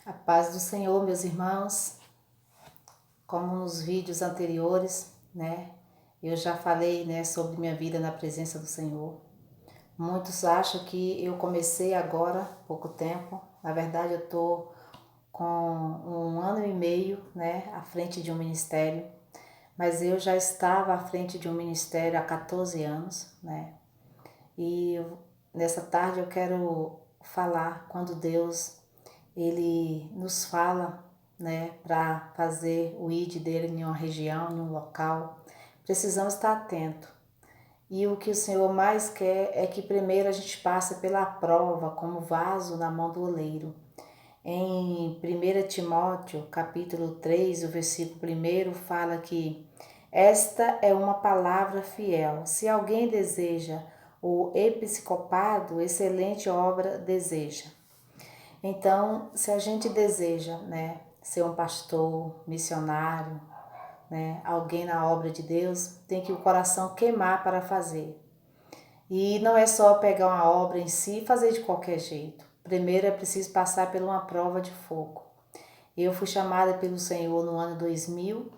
A paz do Senhor, meus irmãos, como nos vídeos anteriores, eu já falei, sobre minha vida na presença do Senhor. Muitos acham que eu comecei agora, pouco tempo. Na verdade, eu estou com 1 ano e meio, à frente de um ministério. Mas eu já estava à frente de um ministério há 14 anos, E nessa tarde eu quero falar quando Deus ele nos fala, para fazer o ID dele em uma região, em um local. Precisamos estar atento. E o que o Senhor mais quer é que primeiro a gente passe pela prova como vaso na mão do oleiro. Em 1 Timóteo, capítulo 3, o versículo 1 fala que esta é uma palavra fiel. Se alguém deseja o episcopado, excelente obra deseja. Então, se a gente deseja, ser um pastor, missionário, alguém na obra de Deus, tem que o coração queimar para fazer. E não é só pegar uma obra em si e fazer de qualquer jeito. Primeiro é preciso passar por uma prova de fogo. Eu fui chamada pelo Senhor no ano 2000,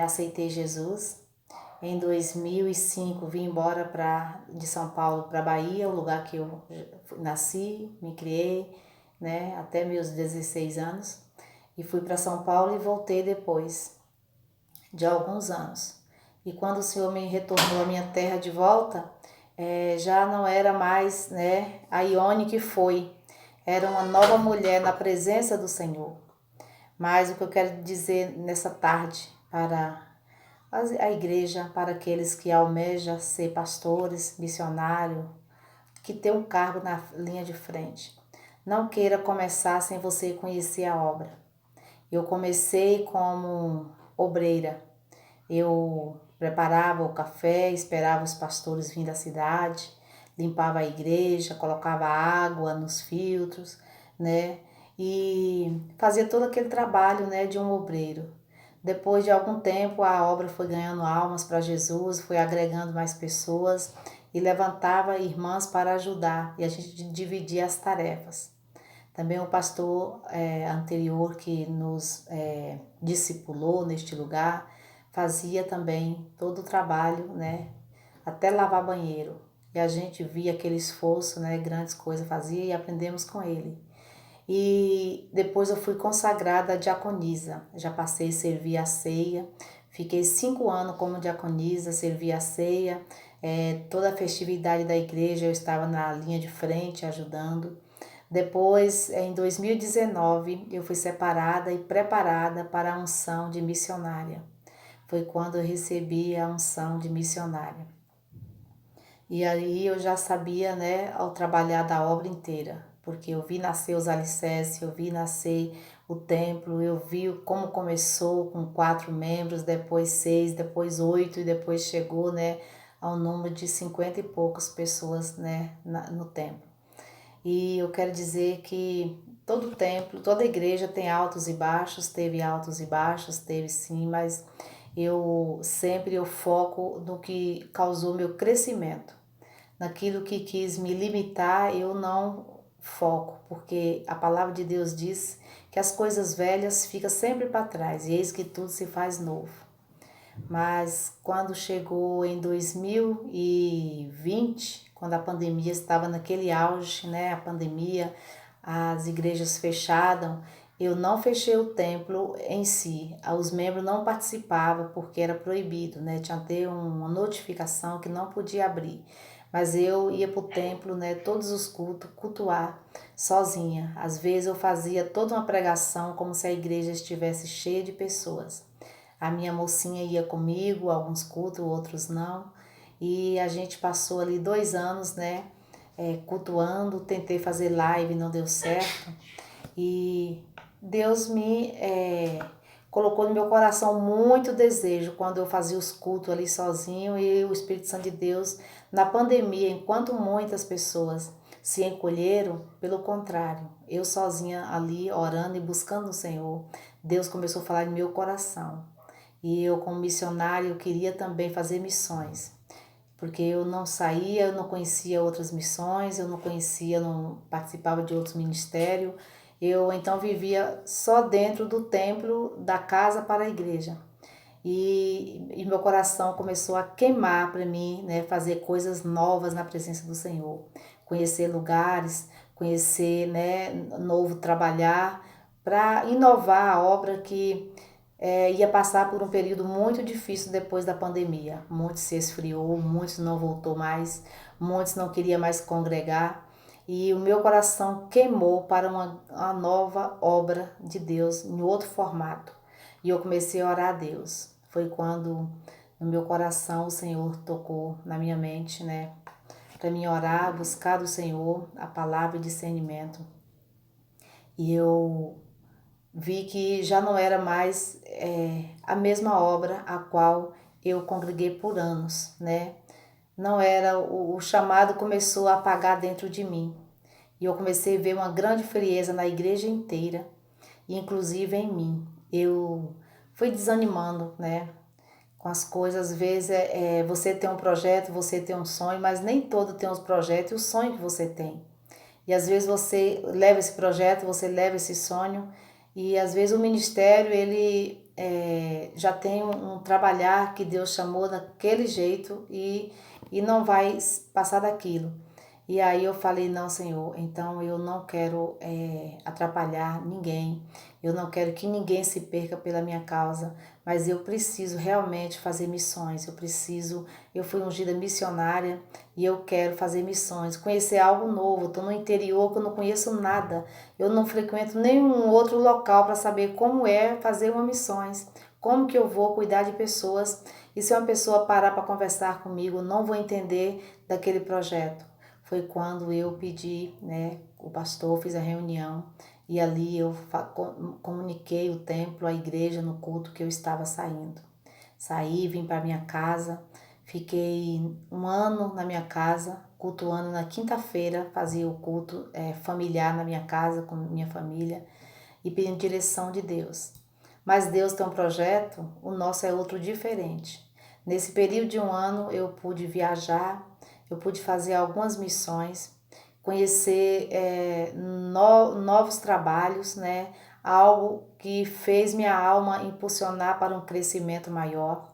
aceitei Jesus. Em 2005 vim embora de São Paulo para Bahia, o lugar que eu nasci, me criei, até meus 16 anos. E fui para São Paulo e voltei depois de alguns anos. E quando o Senhor me retornou à minha terra de volta, já não era mais, a Ione que foi. Era uma nova mulher na presença do Senhor. Mas o que eu quero dizer nessa tarde para a igreja, para aqueles que almejam ser pastores, missionários, que tem um cargo na linha de frente. Não queira começar sem você conhecer a obra. Eu comecei como obreira. Eu preparava o café, esperava os pastores virem da cidade, limpava a igreja, colocava água nos filtros, E fazia todo aquele trabalho, de um obreiro. Depois de algum tempo, a obra foi ganhando almas para Jesus, foi agregando mais pessoas e levantava irmãs para ajudar, e a gente dividia as tarefas. Também o pastor anterior que nos discipulou neste lugar fazia também todo o trabalho, até lavar banheiro. E a gente via aquele esforço, grandes coisas fazia e aprendemos com ele. E depois eu fui consagrada a diaconisa, já passei a servir a ceia, fiquei 5 anos como diaconisa, servi a ceia, toda a festividade da igreja eu estava na linha de frente ajudando. Depois, em 2019, eu fui separada e preparada para a unção de missionária. Foi quando eu recebi a unção de missionária. E aí eu já sabia, ao trabalhar da obra inteira, porque eu vi nascer os alicerces, eu vi nascer o templo, eu vi como começou com 4 membros, depois 6, depois 8 e depois chegou, ao número de 50 e poucas pessoas, no templo. E eu quero dizer que todo templo, toda igreja tem altos e baixos, teve altos e baixos, teve sim, mas eu foco no que causou meu crescimento. Naquilo que quis me limitar, eu não foco, porque a palavra de Deus diz que as coisas velhas ficam sempre para trás, e eis que tudo se faz novo. Mas quando chegou em 2020, quando a pandemia estava naquele auge, a pandemia, as igrejas fecharam, eu não fechei o templo em si, os membros não participavam porque era proibido, tinha que ter uma notificação que não podia abrir. Mas eu ia para o templo, todos os cultos, cultuar sozinha. Às vezes eu fazia toda uma pregação como se a igreja estivesse cheia de pessoas. A minha mocinha ia comigo, alguns cultos, outros não. E a gente passou ali 2 anos, cultuando, tentei fazer live, não deu certo. E Deus me colocou no meu coração muito desejo quando eu fazia os cultos ali sozinho e o Espírito Santo de Deus, na pandemia, enquanto muitas pessoas se encolheram, pelo contrário, eu sozinha ali orando e buscando o Senhor, Deus começou a falar no meu coração. E eu, como missionária, eu queria também fazer missões, porque eu não saía, eu não conhecia outras missões, eu não conhecia, não participava de outros ministérios, eu então vivia só dentro do templo, da casa para a igreja. E meu coração começou a queimar para mim, né, fazer coisas novas na presença do Senhor, conhecer lugares, conhecer, né, novo trabalhar, para inovar a obra que ia passar por um período muito difícil depois da pandemia. Muitos se esfriou, muitos não voltou mais, muitos não queriam mais congregar. E o meu coração queimou para uma nova obra de Deus em outro formato. E eu comecei a orar a Deus. Foi quando no meu coração o Senhor tocou na minha mente, né? Para mim orar, buscar do Senhor a palavra e discernimento. E eu vi que já não era mais a mesma obra a qual eu congreguei por anos, né? Não era, o chamado começou a apagar dentro de mim. E eu comecei a ver uma grande frieza na igreja inteira, inclusive em mim. Eu fui desanimando, né? Com as coisas, às vezes você tem um projeto, você tem um sonho, mas nem todo tem os projetos e o sonho que você tem. E às vezes você leva esse projeto, você leva esse sonho, e às vezes o ministério ele já tem um trabalhar que Deus chamou daquele jeito e não vai passar daquilo. E aí eu falei, não, Senhor, então eu não quero atrapalhar ninguém, eu não quero que ninguém se perca pela minha causa, mas eu preciso realmente fazer missões, eu fui ungida missionária e eu quero fazer missões, conhecer algo novo, estou no interior que eu não conheço nada, eu não frequento nenhum outro local para saber como é fazer uma missões, como que eu vou cuidar de pessoas, e se uma pessoa parar para conversar comigo, eu não vou entender daquele projeto. Foi quando eu pedi, né, o pastor, fiz a reunião e ali eu comuniquei o templo, a igreja no culto que eu estava saindo. Saí, vim para minha casa, fiquei um ano na minha casa, cultuando na quinta-feira, fazia o culto familiar na minha casa com minha família e pedindo direção de Deus. Mas Deus tem um projeto, o nosso é outro diferente. Nesse período de um ano eu pude viajar, eu pude fazer algumas missões, conhecer novos trabalhos, né? Algo que fez minha alma impulsionar para um crescimento maior.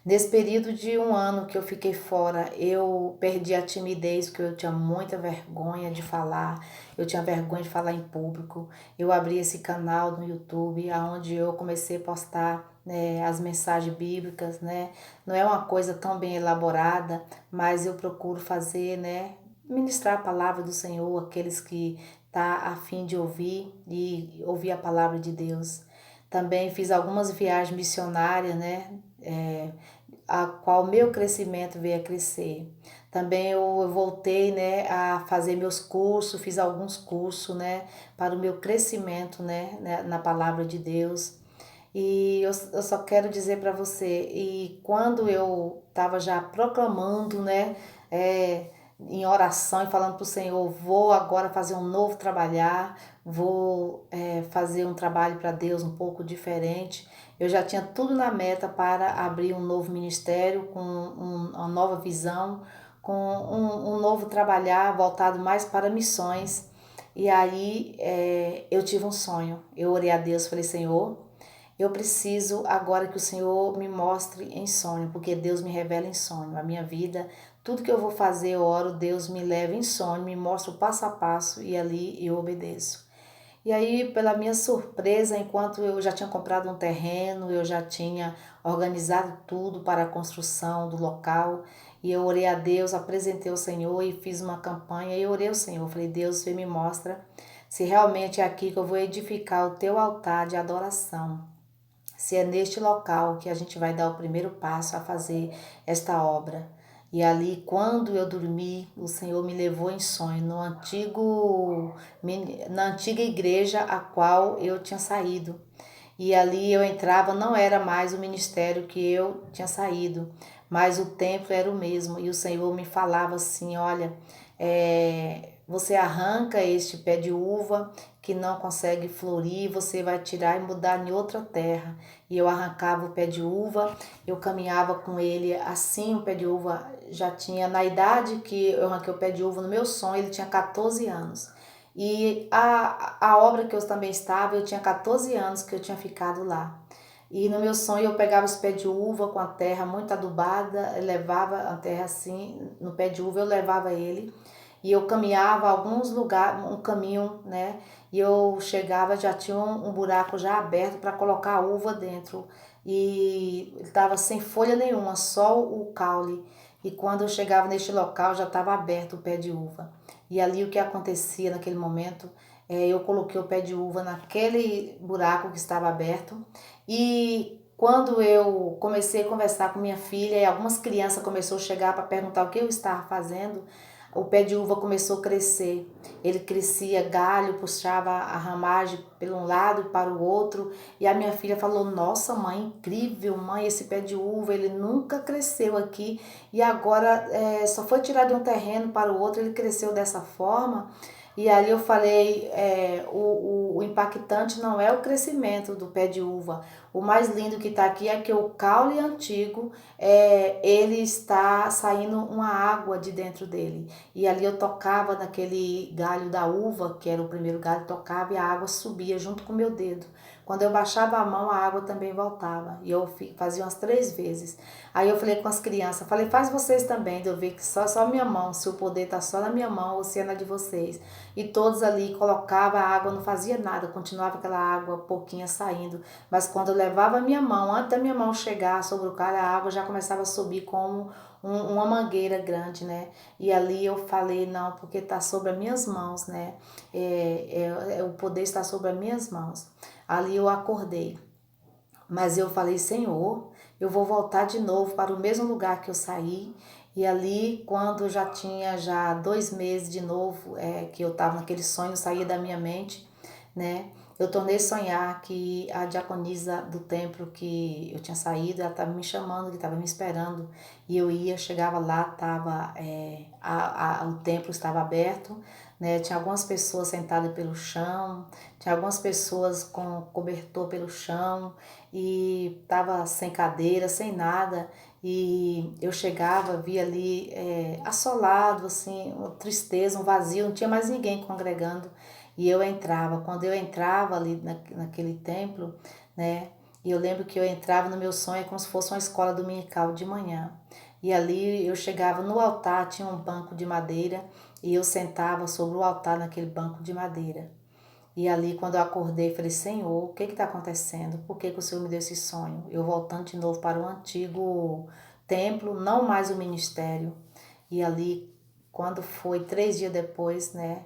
Nesse período de um ano que eu fiquei fora, eu perdi a timidez, porque eu tinha muita vergonha de falar, eu tinha vergonha de falar em público. Eu abri esse canal no YouTube, onde eu comecei a postar, né, as mensagens bíblicas, né? Não é uma coisa tão bem elaborada, mas eu procuro fazer, né? Ministrar a palavra do Senhor, aqueles que tá a fim de ouvir e ouvir a palavra de Deus. Também fiz algumas viagens missionárias, né? A qual meu crescimento veio a crescer. Também eu voltei, né, a fazer meus cursos, fiz alguns cursos, né, para o meu crescimento, né, na palavra de Deus. E eu só quero dizer para você, e quando eu estava já proclamando, né, em oração e falando para o Senhor, vou agora fazer um novo trabalhar, vou fazer um trabalho para Deus um pouco diferente. Eu já tinha tudo na meta para abrir um novo ministério com uma nova visão, com um novo trabalhar voltado mais para missões. E aí eu tive um sonho. Eu orei a Deus, falei, Senhor, eu preciso agora que o Senhor me mostre em sonho, porque Deus me revela em sonho. A minha vida, tudo que eu vou fazer, eu oro, Deus me leva em sonho, me mostra o passo a passo e ali eu obedeço. E aí, pela minha surpresa, enquanto eu já tinha comprado um terreno, eu já tinha organizado tudo para a construção do local, e eu orei a Deus, apresentei ao Senhor e fiz uma campanha, e eu orei ao Senhor, falei, Deus, você me mostra se realmente é aqui que eu vou edificar o teu altar de adoração. Se é neste local que a gente vai dar o primeiro passo a fazer esta obra. E ali, quando eu dormi, o Senhor me levou em sonho na antiga igreja a qual eu tinha saído. E ali eu entrava, não era mais o ministério que eu tinha saído, mas o templo era o mesmo. E o Senhor me falava assim, olha, você arranca este pé de uva que não consegue florir, você vai tirar e mudar em outra terra. E eu arrancava o pé de uva, eu caminhava com ele assim, o pé de uva já tinha, na idade que eu arranquei o pé de uva, no meu sonho, ele tinha 14 anos. E a obra que eu também estava, eu tinha 14 anos que eu tinha ficado lá. E no meu sonho eu pegava os pés de uva com a terra muito adubada, eu levava a terra assim, no pé de uva eu levava ele. E eu caminhava alguns lugares, um caminho, né? E eu chegava, já tinha um buraco já aberto para colocar a uva dentro. E estava sem folha nenhuma, só o caule. E quando eu chegava neste local já estava aberto o pé de uva. E ali o que acontecia naquele momento, eu coloquei o pé de uva naquele buraco que estava aberto. E quando eu comecei a conversar com minha filha e algumas crianças começaram a chegar para perguntar o que eu estava fazendo, o pé de uva começou a crescer. Ele crescia galho, puxava a ramagem pelo um lado para o outro. E a minha filha falou: Nossa, mãe, incrível, mãe, esse pé de uva, ele nunca cresceu aqui. E agora só foi tirado de um terreno para o outro, ele cresceu dessa forma. E ali eu falei, o impactante não é o crescimento do pé de uva. O mais lindo que está aqui é que o caule antigo, ele está saindo uma água de dentro dele. E ali eu tocava naquele galho da uva, que era o primeiro galho, tocava e a água subia junto com o meu dedo. Quando eu baixava a mão, a água também voltava. E eu fazia umas 3 vezes. Aí eu falei com as crianças, falei, faz vocês também, de eu ver que só minha mão, se o poder tá só na minha mão ou se é na de vocês. E todos ali colocavam a água, não fazia nada, continuava aquela água pouquinha saindo. Mas quando eu levava a minha mão, antes da minha mão chegar sobre o cara, a água já começava a subir como uma mangueira grande, né? E ali eu falei, não, porque está sobre as minhas mãos, né? O poder está sobre as minhas mãos. Ali eu acordei. Mas eu falei, Senhor, eu vou voltar de novo para o mesmo lugar que eu saí. E ali, quando já tinha já 2 meses de novo, que eu estava naquele sonho, saía da minha mente, né? Eu tornei a sonhar que a diaconisa do templo que eu tinha saído, ela estava me chamando, que estava me esperando. E eu ia, chegava lá, o templo estava aberto, né? Tinha algumas pessoas sentadas pelo chão, tinha algumas pessoas com cobertor pelo chão e estava sem cadeira, sem nada. E eu chegava, via ali assolado, assim, uma tristeza, um vazio, não tinha mais ninguém congregando. E eu entrava. Quando eu entrava ali naquele templo, né? E eu lembro que eu entrava no meu sonho como se fosse uma escola dominical de manhã. E ali eu chegava no altar, tinha um banco de madeira, e eu sentava sobre o altar naquele banco de madeira. E ali, quando eu acordei, falei, Senhor, o que está acontecendo? Por que o Senhor me deu esse sonho? Eu voltando de novo para o antigo templo, não mais o ministério. E ali, quando foi 3 dias depois, né,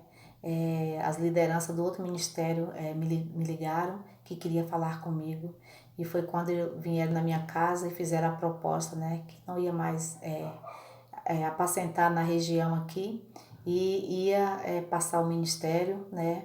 as lideranças do outro ministério me ligaram que queria falar comigo. E foi quando vieram na minha casa e fizeram a proposta, né, que não ia mais apacentar na região aqui e ia passar o ministério, né,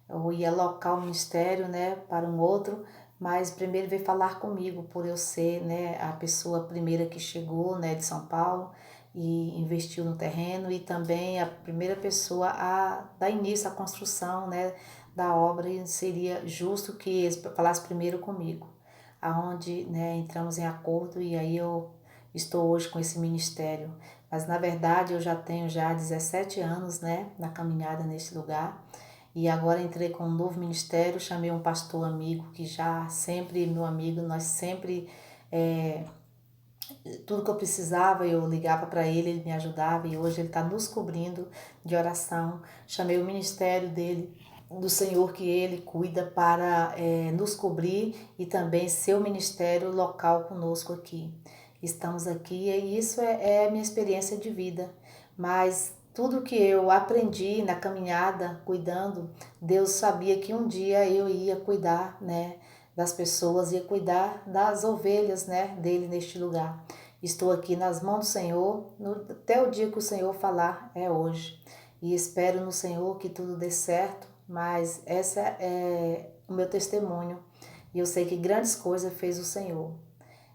eu ia alocar o ministério, né, para um outro, mas primeiro veio falar comigo, por eu ser, né, a pessoa primeira que chegou, né, de São Paulo e investiu no terreno e também a primeira pessoa a dar início à construção, né, da obra e seria justo que eles falassem primeiro comigo, aonde, né, entramos em acordo e aí eu estou hoje com esse ministério. Mas na verdade eu já tenho já 17 anos, né, na caminhada nesse lugar. E agora entrei com um novo ministério, chamei um pastor amigo que já sempre, meu amigo, nós sempre, tudo que eu precisava eu ligava para ele me ajudava e hoje ele está nos cobrindo de oração. Chamei o ministério dele, do Senhor que ele cuida para nos cobrir e também seu ministério local conosco aqui. Estamos aqui e isso é a minha experiência de vida, mas tudo que eu aprendi na caminhada, cuidando, Deus sabia que um dia eu ia cuidar, né, das pessoas, ia cuidar das ovelhas, né, dele neste lugar. Estou aqui nas mãos do Senhor, até o dia que o Senhor falar é hoje. E espero no Senhor que tudo dê certo, mas essa é o meu testemunho. E eu sei que grandes coisas fez o Senhor.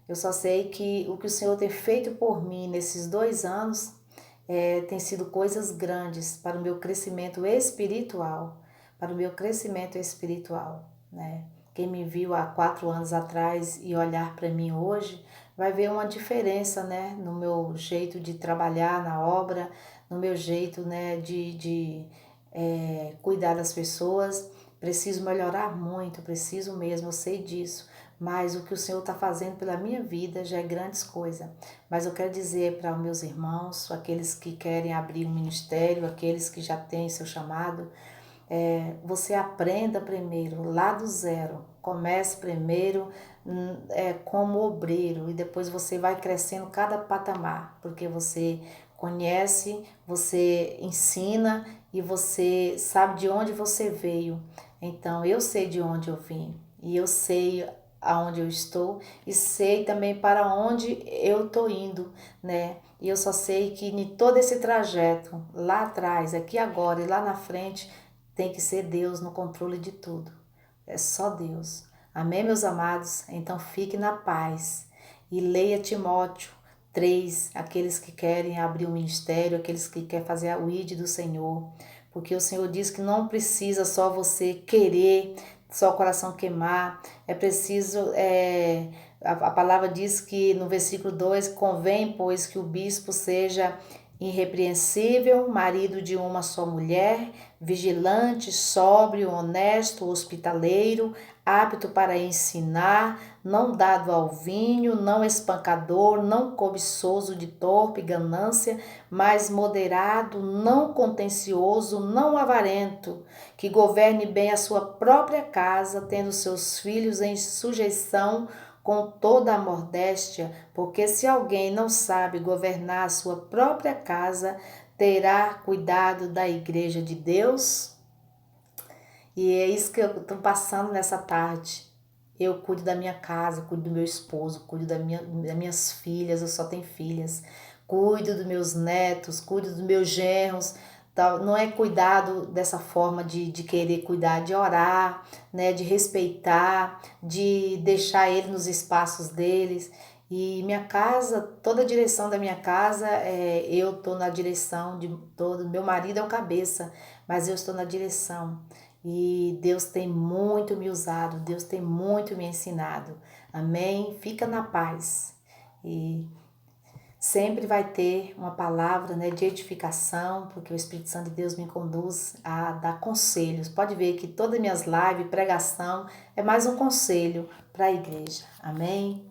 Eu só sei que o Senhor tem feito por mim nesses 2 anos tem sido coisas grandes para o meu crescimento espiritual, para o meu crescimento espiritual, né? Quem me viu há 4 anos atrás e olhar para mim hoje vai ver uma diferença, né? No meu jeito de trabalhar na obra, no meu jeito, né? cuidar das pessoas, preciso melhorar muito, preciso mesmo, eu sei disso. Mas o que o Senhor está fazendo pela minha vida já é grandes coisas. Mas eu quero dizer para os meus irmãos, aqueles que querem abrir um ministério, aqueles que já têm seu chamado, você aprenda primeiro, lá do zero. Comece primeiro como obreiro e depois você vai crescendo cada patamar, porque você conhece, você ensina e você sabe de onde você veio. Então eu sei de onde eu vim e eu sei aonde eu estou e sei também para onde eu estou indo, né? E eu só sei que em todo esse trajeto, lá atrás, aqui agora e lá na frente, tem que ser Deus no controle de tudo. É só Deus. Amém, meus amados? Então fique na paz. E leia Timóteo 3, aqueles que querem abrir um ministério, aqueles que querem fazer a ID do Senhor. Porque o Senhor diz que não precisa só você querer, só o coração queimar. É preciso, a palavra diz que no versículo 2, convém, pois, que o bispo seja irrepreensível, marido de uma só mulher, vigilante, sóbrio, honesto, hospitaleiro, apto para ensinar, não dado ao vinho, não espancador, não cobiçoso de torpe ganância, mas moderado, não contencioso, não avarento, que governe bem a sua própria casa, tendo seus filhos em sujeição com toda a modéstia, porque se alguém não sabe governar a sua própria casa, terá cuidado da igreja de Deus? E é isso que eu estou passando nessa tarde. Eu cuido da minha casa, cuido do meu esposo, cuido das minhas filhas, eu só tenho filhas. Cuido dos meus netos, cuido dos meus genros. Não é cuidado dessa forma de querer cuidar, de orar, né, de respeitar, de deixar ele nos espaços deles. E minha casa, toda a direção da minha casa, eu estou na direção de todo. Meu marido é o cabeça, mas eu estou na direção. E Deus tem muito me usado, Deus tem muito me ensinado. Amém? Fica na paz. E sempre vai ter uma palavra, né, de edificação, porque o Espírito Santo de Deus me conduz a dar conselhos. Pode ver que todas as minhas lives, pregação, é mais um conselho para a igreja. Amém?